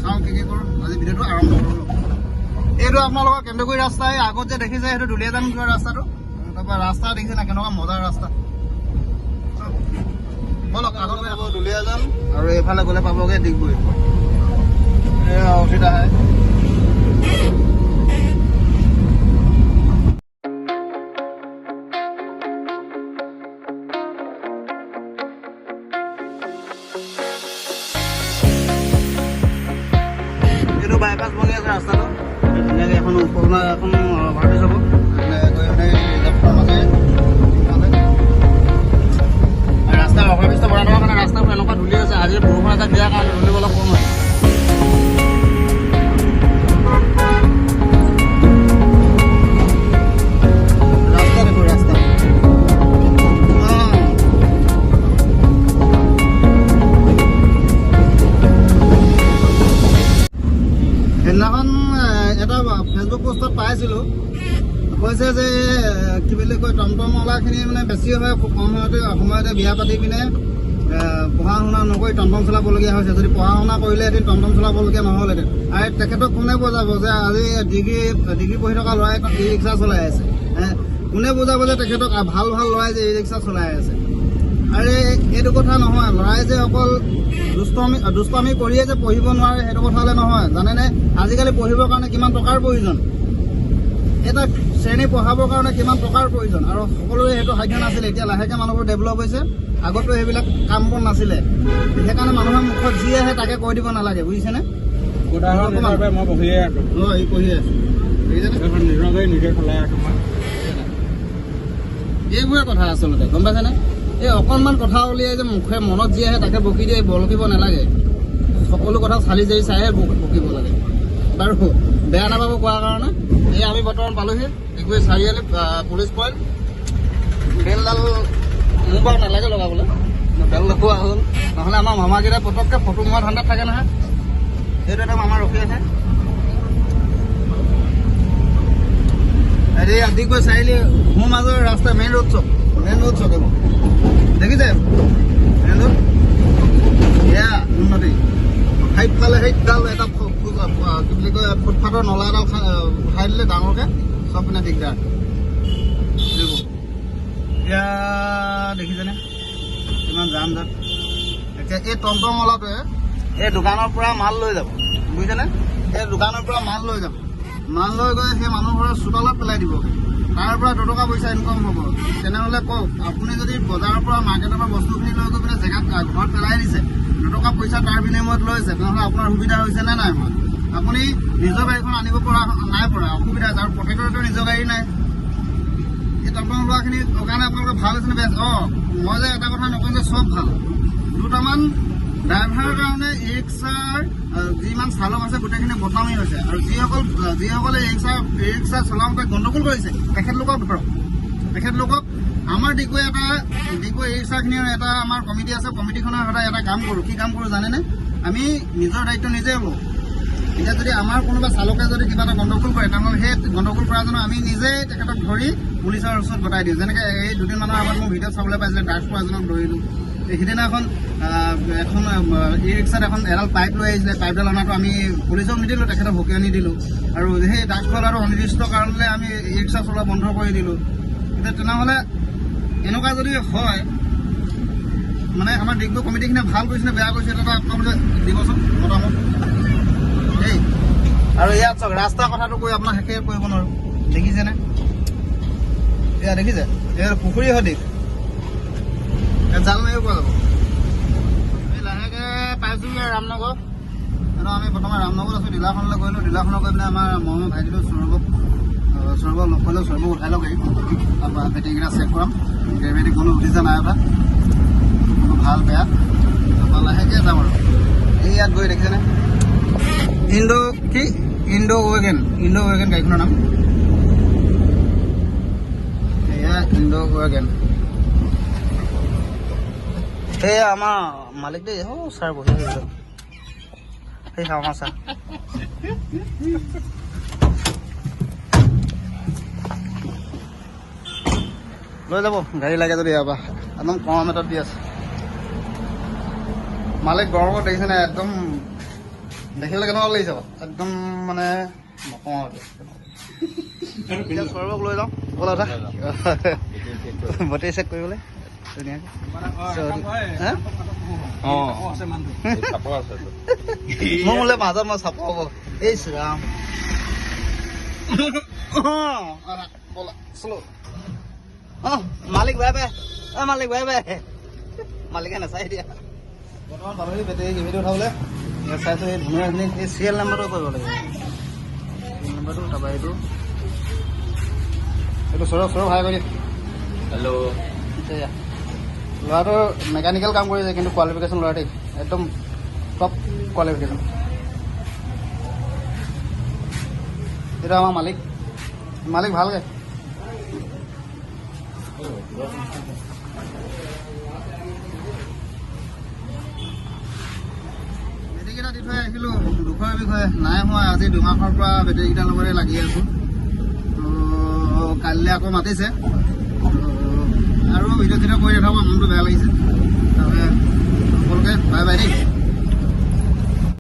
চাওঁ কি কৰোঁ আজি ভিডিঅ'টো আৰম্ভ কৰোঁ। এইটো আপোনালোকৰ কেন্দ্ৰগুৰি ৰাস্তা আগত যে দেখিছে সেইটো দুলীয়াজান যোৱা ৰাস্তাটো। তাৰপৰা ৰাস্তা দেখিছে না কেনেকুৱা মজাৰ ৰাস্তা। বলক আগত যাব দুলীয়াজান আৰু এইফালে গ'লে পাবগৈ ডিগবৈ। এয়া উঠিত আহে বাইপাছ বনি আছে ৰাস্তাটো ধুনীয়াকৈ এখন উপকৰণা এখন ভাৰটি যাব ৰাস্তাৰ অভাৱিষ্ট বনাই থকাৰ কাৰণে ৰাস্তাবোৰ এনেকুৱা ধূলি আছে। আজি বৰষুণ এটা দিয়াৰ কাৰণে ধূলি অলপ কম হয়। ৰাস্তা দেখো ৰাস্তা সেইদিনাখন এটা ফেচবুক পোষ্টত পাইছিলোঁ কৈছে যে কি বুলি কয় টমটমৱালাখিনি মানে বেছি হয় খুব কম সময়তে বিয়া পাতি পিনে পঢ়া শুনা নকৰি টমটম চলাবলগীয়া হৈছে। যদি পঢ়া শুনা কৰিলে এদিন টমটম চলাবলগীয়া নহ'লহেঁতেন। আৰু তেখেতক কোনে বুজাব যে আজি ডিগ্ৰী পঢ়ি থকা ল'ৰাই ই ৰিক্সা চলাই আছে। কোনে বুজাব যে তেখেতক ভাল ভাল ল'ৰাই যে ই ৰিক্সা চলাই আছে। আৰু এইটো কথা নহয়, ল'ৰাই যে অকল দুষ্টামি কৰিয়ে যে পঢ়িব নোৱাৰে সেইটো কথা হ'লে নহয়। জানেনে আজিকালি পঢ়িবৰ কাৰণে কিমান টকাৰ প্ৰয়োজন, এটা শ্ৰেণী পঢ়াবৰ কাৰণে কিমান টকাৰ প্ৰয়োজন। আৰু সকলোৰে সেইটো সাধ্য নাছিলে। এতিয়া লাহেকৈ মানুহবোৰ ডেভেলপ হৈছে। আগতো সেইবিলাক কামবোৰ নাছিলে। সেইকাৰণে মানুহৰ মুখত যি আহে তাকে কৈ দিব নালাগে, বুজিছেনে? এইবোৰে কথা আচলতে গম পাইছেনে? এই অকণমান কথা উলিয়াই যে মুখে মনত যি আহে তাকে বকি দিয়ে, বলকিব নালাগে। সকলো কথা চালি জাৰি চাইহে বকিব লাগে। বাৰু বেয়া নাপাব কোৱাৰ কাৰণে এই আমি বৰ্তমান পালোহি ডিগবৈ চাৰিআলি পুলিচ পইণ্ট। বেলডাল মোৰ বাৰু নালাগে লগাবলৈ, বেল লগোৱা হ'ল। নহ'লে আমাৰ মামাকেইটা পটককৈ ফটো মৰা ধান্দাত থাকে নহয়। সেইটো এটা মামা ৰখি আছে। হেৰি ডিগবৈ চাৰিআলি মোৰ মাজৰ ৰাস্তা মেইন ৰোড চক এইবোৰ দেখিছে মেইন ৰোড। এয়া উন্নতি সেইফালে সেইডাল এটা কি বুলি কয় ফুটপাথৰ নলা এডাল উঠাই দিলে ডাঙৰকৈ চব পিনে দিগদাৰ। এতিয়া দেখিছেনে কিমান যান জঁট। এতিয়া এই টমটমৱালাটোৱে এই দোকানৰ পৰা মাল লৈ যাব, বুজিছেনে? এই দোকানৰ পৰা মাল লৈ যাব, মাল লৈ গৈ সেই মানুহ ঘৰৰ চোতালত পেলাই দিব। তাৰ পৰা 2 টকা পইচা ইনকম হ'ব। তেনেহ'লে কওক, আপুনি যদি বজাৰৰ পৰা মাৰ্কেটৰ পৰা বস্তুখিনি লৈ গৈ পিনে জেগাত ঘৰত পেলাই দিছে, 2 টকা পইচা তাৰ বিনিময়ত লৈছে, তেনেহ'লে আপোনাৰ সুবিধা হৈছে নে নাই? আপুনি নিজৰ গাড়ীখন আনিব পৰা নাই পৰা অসুবিধা আছে। আৰু প্ৰত্যেকৰেতো নিজৰ গাড়ী নাই। এই টমটম লোৱাখিনি কাৰণে আপোনালোকে ভাল হৈছে নে বেয়া? মই যে এটা কথা নকওঁ যে চব ভাল। দুটামান ড্ৰাইভাৰৰ কাৰণে ই ৰিক্সাৰ যিমান চালক আছে গোটেইখিনি বদনামী হৈছে। আৰু যিসকলে ই ৰিক্সা চলাওঁতে গণ্ডগোল কৰিছে তেখেতলোকক ধৰক। তেখেতলোকক আমাৰ ডিগবৈ ই ৰিক্সাখিনিৰ এটা আমাৰ কমিটি আছে। কমিটিখনৰ সদায় এটা কাম কৰোঁ। কি কাম কৰোঁ জানেনে? আমি নিজৰ দায়িত্ব নিজে লওঁ। এতিয়া যদি আমাৰ কোনোবা চালকে যদি কিবা এটা গণ্ডগোল কৰে, তেনেহ'লে সেই গণ্ডগোল কৰাজনক আমি নিজেই তেখেতক ধৰি পুলিচৰ ওচৰত গতাই দিওঁ। যেনেকৈ এই 2 দিনমানৰ আগত মোৰ ভিডিঅ'ত চাবলৈ পাইছিলে, ড্ৰাগছ কৰা এজনক ধৰিলোঁ। সিদিনাখন এখন ই ৰিক্সাত এডাল পাইপ লৈ আহিছিলে। পাইপডাল অনাটো আমি পুলিচক নিদিলোঁ, তেখেতক ভকি আনি দিলোঁ। আৰু সেই ড্ৰাগছ খোৱাৰ আৰু অনিৰ্দিষ্ট কাৰণলৈ আমি ই ৰিক্সা চলোৱা বন্ধ কৰি দিলোঁ। এতিয়া তেনেহ'লে এনেকুৱা যদি হয়, মানে আমাৰ ডিগবৈ কমিটিখিনিয়ে ভাল কৰিছে নে বেয়া কৰিছে এটা আপোনালোকে দিবচোন মতামত দেই। আৰু ইয়াত চাওক ৰাস্তাৰ কথাটো কৈ আপোনাক শেষে কৰিব নোৱাৰোঁ। দেখিছেনে? এয়া দেখিছে এই পুখুৰী সদৃশ জাল মাৰিব পৰা যাব। আমি লাহেকৈ পাইছোঁগৈ ৰামনগৰ। আমি প্ৰথমে ৰামনগৰত আছোঁ। ডিলাৰখনলৈ গৈলোঁ। ডিলাৰখনত গৈ পিনে আমাৰ মৰমৰ ভাইটিটো সৌৰভক লগ কৰিলোঁ। সৌৰভক উঠাই লওক গাড়ী, তাৰপৰা বেটেৰীকেইটা চেক কৰাম। গাড়ী কোনো উঠিছে নাই উঠা, ভাল বেয়া। তাৰপৰা লাহেকৈ যাম আৰু এই ইয়াত গৈ দেখিছেনে ইণ্ডো ৱেগন গাড়ীখনৰ নাম। এয়া ইণ্ডো ৱেগন। সেয়া আমাৰ মালিক দেই। ছাৰ বহি আছে। সেই খাওঁ ছাৰ লৈ যাব গাড়ী লাগে যদি ইয়াৰ পৰা একদম কম ৰেটত দি আছে। মালিক গৰমত দেখিছেনে একদম দেখিবলৈ কেনেকুৱা লাগিছে বাৰু একদম মানে নকওঁ আৰু এতিয়া সৌৰভক লৈ যাওঁ ব'লা উঠা বেটেৰী চেক কৰিবলৈ ধুনীয়াকৈ মই বোলে মাজত মই চাপ হ'ব এই ৰাম ব'লা চলো মালিক বাই বাই মালিক বাই বাই মালিকে নাচাই দিয়া বৰ্তমান পালোহি বেটেৰী কেবিটো উঠাবলৈ চাইছোঁ এই ধুনীয়াখিনি এই চিৰিয়েল নাম্বাৰটো কৰিব লাগিব চিৰিয়েল নাম্বাৰটো তাৰপৰা এইটো সৌৰভ হাই কৰি হেল্ল' ল'ৰাটো মেকানিকেল কাম কৰিছে কিন্তু কোৱালিফিকেশ্যন ল'ৰাটি একদম টপ কোৱালিফিকেশ্যন এইটো আমাৰ মালিক ভালকৈ বেটেৰীকেইটা দি থৈ আহিছিলোঁ দুখৰ বিষয়ে নাই হোৱা আজি দুমাহৰ পৰা বেটেৰীকেইটাৰ লগতে লাগি আছোঁ কাইলৈ আকৌ মাতিছে আৰু ভিডিঅ' চিডিঅ' কৰি দেখাব মনটো বেয়া লাগিছে তাৰপৰা সকলোকে বাই বাই দেই